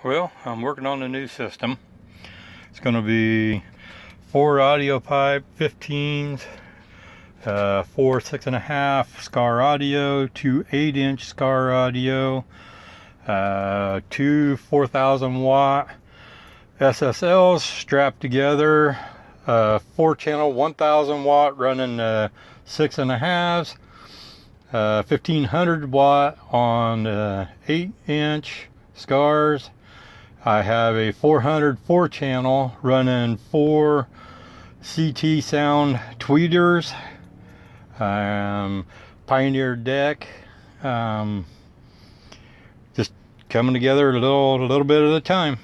Well, I'm working on a new system. It's going to be 4 audio pipe 15s, 4 6.5 SCAR audio, 2 8-inch SCAR audio, 2 4,000 watt SSLs strapped together, 4 channel 1,000 watt running 6.5s, 1,500 watt on 8-inch SCARs. I have a 400 4-channel running 4 CT sound tweeters, Pioneer deck, just coming together a little bit at a time.